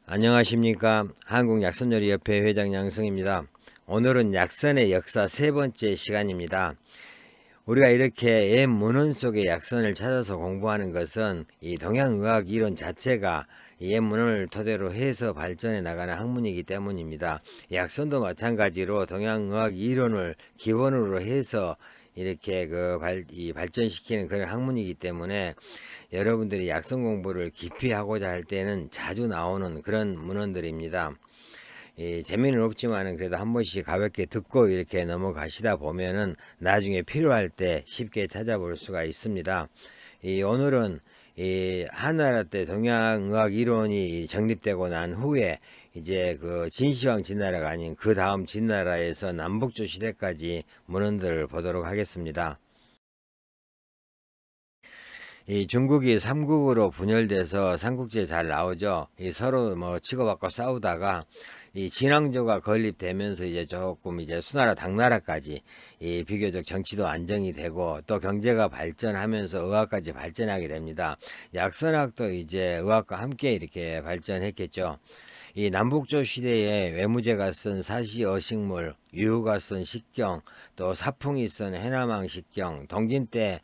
안녕하십니까. 한국약선요리협회 회장 양승입니다. 오늘은 약선의 역사 세 번째 시간입니다. 우리가 이렇게 옛 문헌 속의 약선을 찾아서 공부하는 것은 이 동양의학 이론 자체가 옛 문헌을 토대로 해서 발전해 나가는 학문이기 때문입니다. 약선도 마찬가지로 동양의학 이론을 기본으로 해서 이렇게 발전시키는 그런 학문이기 때문에 여러분들이 약선 공부를 깊이 하고자 할 때는 자주 나오는 그런 문헌들입니다. 재미는 없지만 그래도 한 번씩 가볍게 듣고 이렇게 넘어가시다 보면은 나중에 필요할 때 쉽게 찾아볼 수가 있습니다. 오늘은 한나라 때 동양의학 이론이 정립되고 난 후에 이제 그 진시황 진나라가 아닌 그 다음 진나라에서 남북조 시대까지 문헌들을 보도록 하겠습니다. 이 중국이 삼국으로 분열돼서 삼국지에 잘 나오죠. 서로 뭐 치고받고 싸우다가 이 진왕조가 건립되면서 이제 조금 이제 수나라 당나라까지 이 비교적 정치도 안정이 되고 또 경제가 발전하면서 의학까지 발전하게 됩니다. 약선학도 이제 의학과 함께 이렇게 발전했겠죠. 이 남북조 시대에 외무제가 쓴 사시어식물, 유후가 쓴 식경, 또 사풍이 쓴 해남왕 식경, 동진 때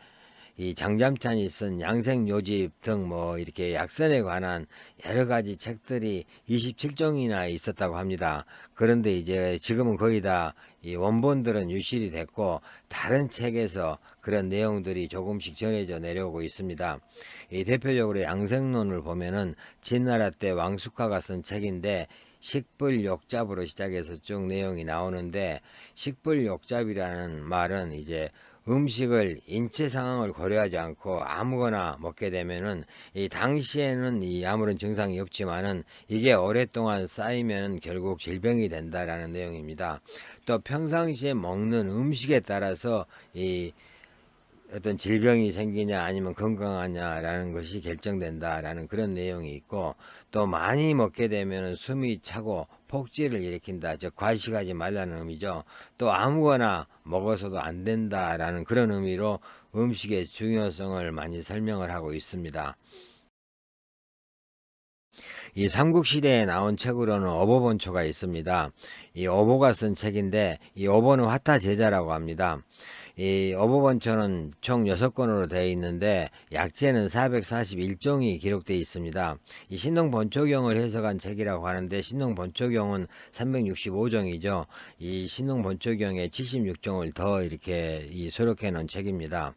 이 장잠찬이 쓴 양생요집 등 뭐 이렇게 약선에 관한 여러 가지 책들이 27종이나 있었다고 합니다. 그런데 이제 지금은 거의 다 이 원본들은 유실이 됐고 다른 책에서 그런 내용들이 조금씩 전해져 내려오고 있습니다. 이 대표적으로 양생론을 보면은 진나라 때 왕숙화가 쓴 책인데 식불욕잡으로 시작해서 쭉 내용이 나오는데, 식불욕잡이라는 말은 이제 음식을 인체 상황을 고려하지 않고 아무거나 먹게 되면은 이 당시에는 이 아무런 증상이 없지만은 이게 오랫동안 쌓이면 결국 질병이 된다라는 내용입니다. 또 평상시에 먹는 음식에 따라서 이 어떤 질병이 생기냐 아니면 건강하냐라는 것이 결정된다라는 그런 내용이 있고, 또 많이 먹게 되면 숨이 차고 폭지를 일으킨다, 즉 과식하지 말라는 의미죠. 또 아무거나 먹어서도 안 된다라는 그런 의미로 음식의 중요성을 많이 설명을 하고 있습니다. 이 삼국시대에 나온 책으로는 어보본초가 있습니다. 이 어보가 쓴 책인데 이 어보는 화타제자라고 합니다. 이 어보본초는 총 6권으로 되어 있는데 약재는 441종이 기록되어 있습니다. 이 신농본초경을 해석한 책이라고 하는데 신농본초경은 365종이죠. 이 신농본초경에 76종을 더 이렇게 수록해 놓은 책입니다.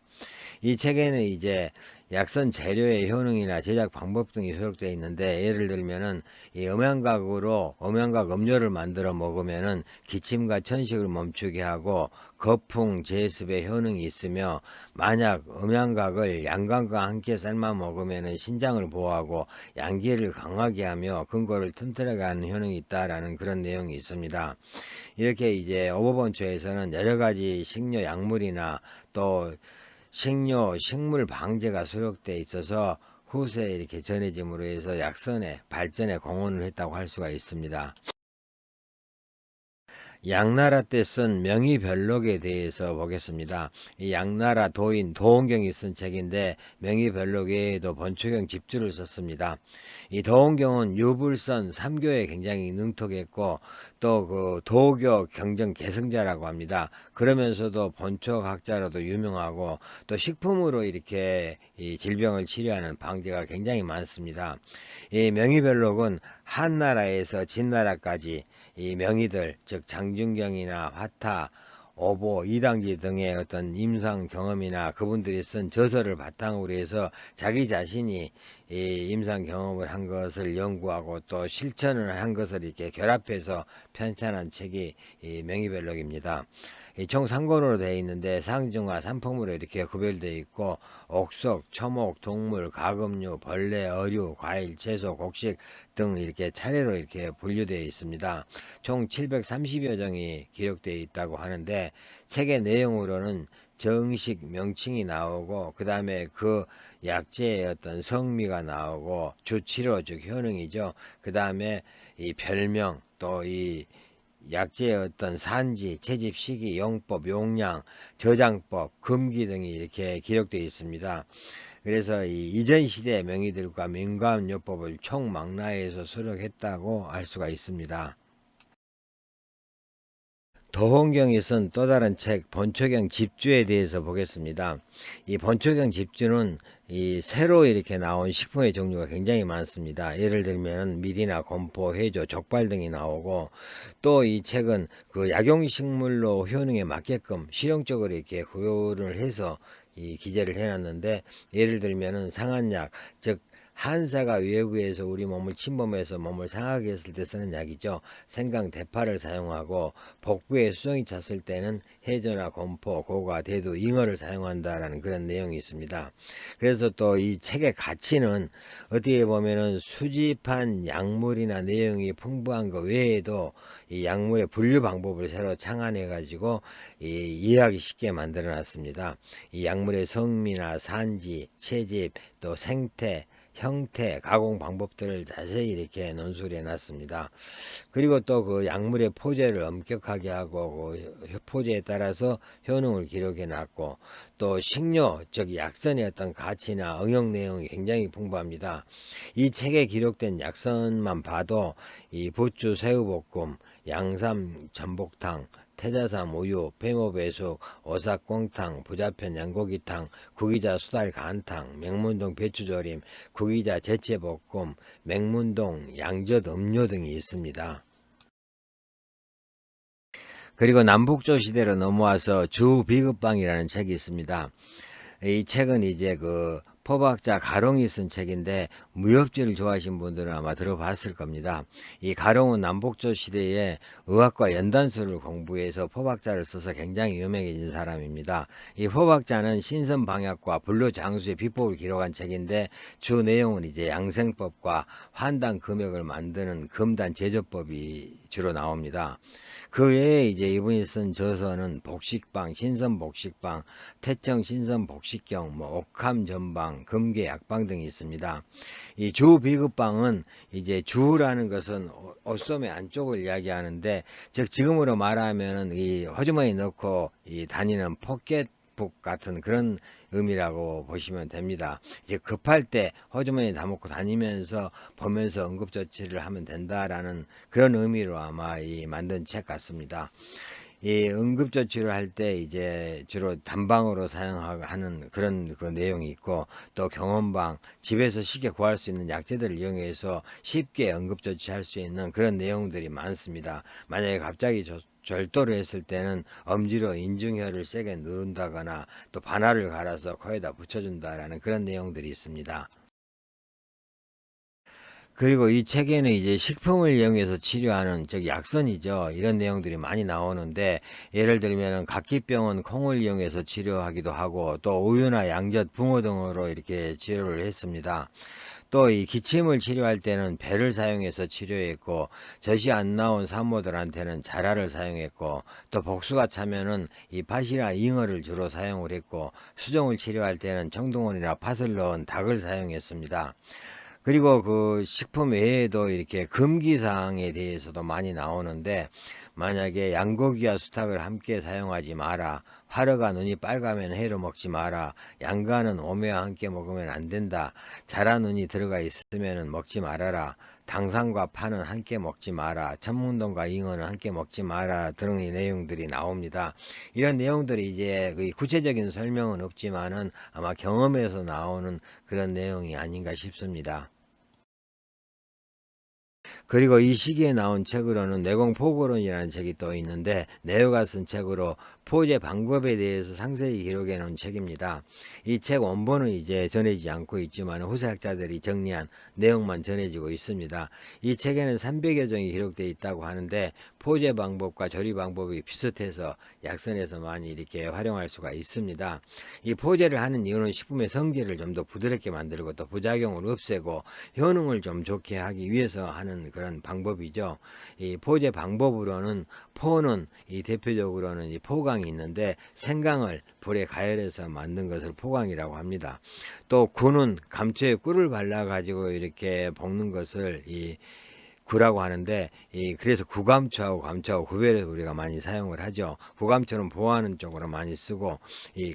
이 책에는 이제 약선 재료의 효능이나 제작 방법 등이 수록되어 있는데, 예를 들면은 이 음양각으로 음양각 음료를 만들어 먹으면은 기침과 천식을 멈추게 하고 거풍 제습의 효능이 있으며, 만약 음양각을 양강과 함께 삶아 먹으면은 신장을 보호하고 양기를 강하게 하며 근골을 튼튼하게 하는 효능이 있다라는 그런 내용이 있습니다. 이렇게 이제 어법원초에서는 여러 가지 식료 약물이나 또 식료, 식물 방제가 수록되어 있어서 후세에 이렇게 전해짐으로 해서 약선의 발전에 공헌을 했다고 할 수가 있습니다. 양나라 때 쓴 명의별록에 대해서 보겠습니다. 이 양나라 도인 도원경이 쓴 책인데 명의별록 외에도 번초경 집주를 썼습니다. 이 도원경은 유불선 3교에 굉장히 능통했고 또 그 도교 경정 계승자라고 합니다. 그러면서도 번초학자로도 유명하고 또 식품으로 이렇게 이 질병을 치료하는 방제가 굉장히 많습니다. 이 명의별록은 한나라에서 진나라까지 이 명의들, 즉 장준경이나 화타, 오보, 이당지 등의 어떤 임상 경험이나 그분들이 쓴 저서를 바탕으로 해서 자기 자신이 이 임상 경험을 한 것을 연구하고 또 실천을 한 것을 이렇게 결합해서 편찬한 책이 이 명의별록입니다. 총 3권으로 되어 있는데 상중하 3품으로 이렇게 구별되어 있고, 옥석, 초목, 동물, 가금류, 벌레, 어류, 과일, 채소, 곡식 등 이렇게 차례로 이렇게 분류되어 있습니다. 총 730여 종이 기록되어 있다고 하는데, 책의 내용으로는 정식 명칭이 나오고 그 다음에 그 약재의 어떤 성미가 나오고 주치료 즉 효능이죠. 그 다음에 이 별명, 또 이 약재의 어떤 산지, 채집 시기, 용법, 용량, 저장법, 금기 등이 이렇게 기록되어 있습니다. 그래서 이 이전 시대 명의들과 민간요법을 총망라해서 수록했다고 알 수가 있습니다. 도홍경이 쓴 또 다른 책 번초경 집주에 대해서 보겠습니다. 이 번초경 집주는 이 새로 이렇게 나온 식품의 종류가 굉장히 많습니다. 예를 들면 밀이나 건포, 해조, 족발 등이 나오고, 또 이 책은 그 약용식물로 효능에 맞게끔 실용적으로 이렇게 구효를 해서 이 기재를 해놨는데, 예를 들면은 상한약, 즉 한사가 외부에서 우리 몸을 침범해서 몸을 상하게 했을 때 쓰는 약이죠. 생강, 대파를 사용하고, 복부에 수정이 찼을 때는 해조나 건포, 고가, 대두, 잉어를 사용한다라는 그런 내용이 있습니다. 그래서 또 이 책의 가치는 어떻게 보면은 수집한 약물이나 내용이 풍부한 것 외에도 이 약물의 분류 방법을 새로 창안해 가지고 이해하기 쉽게 만들어 놨습니다. 이 약물의 성미나 산지, 채집, 또 생태, 형태, 가공 방법들을 자세히 이렇게 논술해 놨습니다. 그리고 또 그 약물의 포제를 엄격하게 하고 그 포제에 따라서 효능을 기록해 놨고, 또 식료, 즉 약선의 어떤 가치나 응용 내용이 굉장히 풍부합니다. 이 책에 기록된 약선만 봐도 이 부추 새우볶음, 양삼 전복탕, 태자삼 우유, 폐모배숙, 오삭공탕, 부자편 양고기탕, 구기자 수달 간탕, 맹문동 배추조림, 구기자 제채볶음, 맹문동 양젓 음료 등이 있습니다. 그리고 남북조 시대로 넘어와서 주비급방이라는 책이 있습니다. 이 책은 이제 그 포박자 가롱이 쓴 책인데, 무협지를 좋아하시는 분들은 아마 들어봤을 겁니다. 이 가롱은 남북조 시대에 의학과 연단술을 공부해서 포박자를 써서 굉장히 유명해진 사람입니다. 이 포박자는 신선방약과 불로장수의 비법을 기록한 책인데, 주 내용은 이제 양생법과 환단 금액을 만드는 금단 제조법이 주로 나옵니다. 그 외에 이제 이분이 쓴 저서는 복식방, 신선복식방, 태청 신선복식경, 옥함 전방, 금계 약방 등이 있습니다. 이 주 비급방은 이제 주라는 것은 옷소매 안쪽을 이야기하는데, 즉 지금으로 말하면은 이 호주머니 넣고 이 다니는 포켓북 같은 그런 의미라고 보시면 됩니다. 이제 급할 때 호주머니 다 먹고 다니면서 보면서 응급조치를 하면 된다라는 그런 의미로 아마 이 만든 책 같습니다. 이 응급조치를 할 때 이제 주로 단방으로 사용하는 그런 그 내용이 있고, 또 경험방, 집에서 쉽게 구할 수 있는 약재들을 이용해서 쉽게 응급조치할 수 있는 그런 내용들이 많습니다. 만약에 갑자기 절도를 했을 때는 엄지로 인중혈을 세게 누른다거나 또 반알을 갈아서 코에다 붙여준다라는 그런 내용들이 있습니다. 그리고 이 책에는 이제 식품을 이용해서 치료하는, 즉 약선이죠. 이런 내용들이 많이 나오는데, 예를 들면 각기병은 콩을 이용해서 치료하기도 하고, 또 우유나 양젓, 붕어 등으로 이렇게 치료를 했습니다. 또 이 기침을 치료할 때는 배를 사용해서 치료했고, 젖이 안 나온 산모들한테는 자라를 사용했고, 또 복수가 차면은 이 팥이나 잉어를 주로 사용을 했고, 수종을 치료할 때는 청동원이나 팥을 넣은 닭을 사용했습니다. 그리고 그 식품 외에도 이렇게 금기사항에 대해서도 많이 나오는데, 만약에 양고기와 수탉을 함께 사용하지 마라, 화르가 눈이 빨가면 해로 먹지 마라, 양과는 오메와 함께 먹으면 안 된다, 자라 눈이 들어가 있으면 먹지 말아라, 당상과 파는 함께 먹지 마라, 천문동과 잉어는 함께 먹지 마라 등의 내용들이 나옵니다. 이런 내용들이 이제 구체적인 설명은 없지만은 아마 경험에서 나오는 그런 내용이 아닌가 싶습니다. 그리고 이 시기에 나온 책으로는 내공포고론이라는 책이 또 있는데, 네오가 쓴 책으로 포제 방법에 대해서 상세히 기록해 놓은 책입니다. 이 책 원본은 이제 전해지지 않고 있지만 후세학자들이 정리한 내용만 전해지고 있습니다. 이 책에는 300여 종이 기록되어 있다고 하는데, 포제 방법과 조리 방법이 비슷해서 약선에서 많이 이렇게 활용할 수가 있습니다. 이 포제를 하는 이유는 식품의 성질을 좀 더 부드럽게 만들고, 또 부작용을 없애고 효능을 좀 좋게 하기 위해서 하는 그런 방법이죠. 이 포제 방법으로는, 포는 이 대표적으로는 이 포강이 있는데, 생강을 불에 가열해서 만든 것을 포강이라고 합니다. 또 굴은 감초에 꿀을 발라 가지고 이렇게 볶는 것을 이 구라고 하는데, 그래서 구감초하고 감초하고 구별해서 우리가 많이 사용을 하죠. 구감초는 보호하는 쪽으로 많이 쓰고,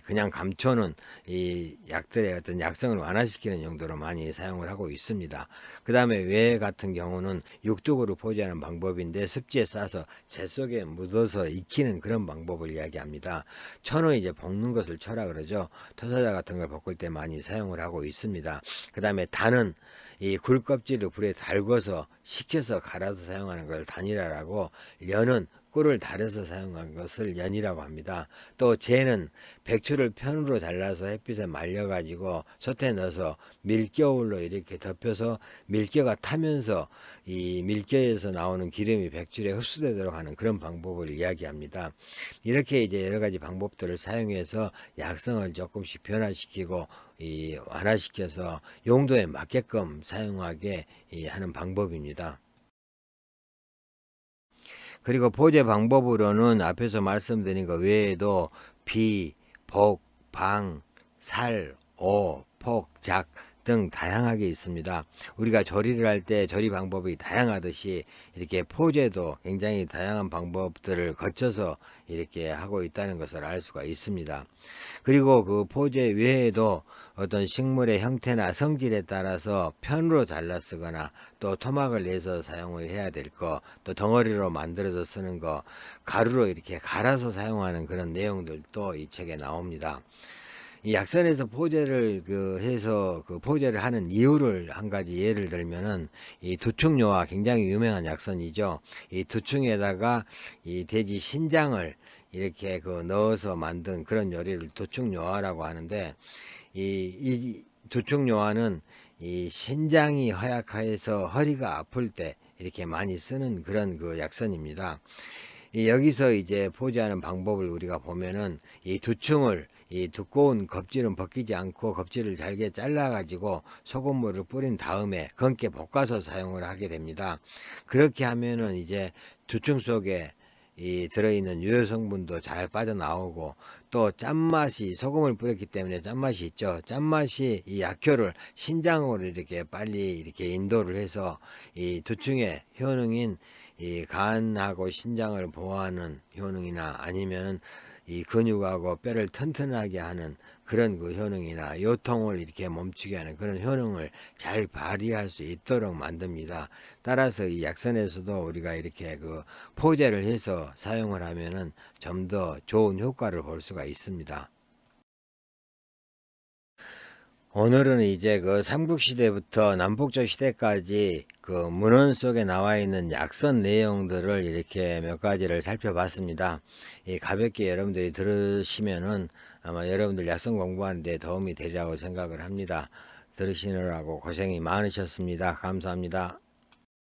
그냥 감초는 이 약들의 어떤 약성을 완화시키는 용도로 많이 사용을 하고 있습니다. 그 다음에 외 같은 경우는 육독으로 포제하는 방법인데, 습지에 싸서 재 속에 묻어서 익히는 그런 방법을 이야기합니다. 초는 이제 볶는 것을 초라 그러죠. 토사자 같은 걸 볶을 때 많이 사용을 하고 있습니다. 그 다음에 단은 이 굴 껍질을 불에 달궈서 식혀서 갈아서 사용하는 걸 단이라고, 연은 꿀을 달여서 사용한 것을 연이라고 합니다. 또 재는 백추를 편으로 잘라서 햇빛에 말려가지고 솥에 넣어서 밀겨울로 이렇게 덮여서 밀겨가 타면서 이 밀겨에서 나오는 기름이 백줄에 흡수되도록 하는 그런 방법을 이야기합니다. 이렇게 이제 여러 가지 방법들을 사용해서 약성을 조금씩 변화시키고 완화시켜서 용도에 맞게끔 사용하게 하는 방법입니다. 그리고 포제 방법으로는 앞에서 말씀드린 것 외에도 비, 복, 방, 살, 오, 폭, 작 등 다양하게 있습니다. 우리가 조리를 할 때 조리 방법이 다양하듯이 이렇게 포제도 굉장히 다양한 방법들을 거쳐서 이렇게 하고 있다는 것을 알 수가 있습니다. 그리고 그 포제 외에도 어떤 식물의 형태나 성질에 따라서 편으로 잘라 쓰거나 또 토막을 내서 사용을 해야 될 거, 또 덩어리로 만들어서 쓰는 거, 가루로 이렇게 갈아서 사용하는 그런 내용들도 이 책에 나옵니다. 이 약선에서 포제를 해서 포제를 하는 이유를 한 가지 예를 들면은, 이 두충요와 굉장히 유명한 약선이죠. 이 두충에다가 이 돼지 신장을 이렇게 넣어서 만든 그런 요리를 두충요화라고 하는데, 이 두충요화는 이 신장이 허약해서 허리가 아플 때 이렇게 많이 쓰는 그런 약선입니다. 여기서 이제 포제하는 방법을 우리가 보면은, 이 두충을 이 두꺼운 껍질은 벗기지 않고 껍질을 잘게 잘라 가지고 소금물을 뿌린 다음에 검게 볶아서 사용을 하게 됩니다. 그렇게 하면은 이제 두충 속에 이 들어있는 유효 성분도 잘 빠져나오고, 또 짠맛이, 소금을 뿌렸기 때문에 짠맛이 있죠. 짠맛이 이 약효를 신장으로 이렇게 빨리 이렇게 인도를 해서 이 두충의 효능인 이 간하고 신장을 보호하는 효능이나 아니면 이 근육하고 뼈를 튼튼하게 하는 그런 효능이나 요통을 이렇게 멈추게 하는 그런 효능을 잘 발휘할 수 있도록 만듭니다. 따라서 이 약선에서도 우리가 이렇게 포제를 해서 사용을 하면은 좀 더 좋은 효과를 볼 수가 있습니다. 오늘은 이제 삼국시대부터 남북조 시대까지 문헌 속에 나와 있는 약선 내용들을 이렇게 몇 가지를 살펴봤습니다. 가볍게 여러분들이 들으시면은 아마 여러분들 약선 공부하는 데 도움이 되리라고 생각을 합니다. 들으시느라고 고생이 많으셨습니다. 감사합니다.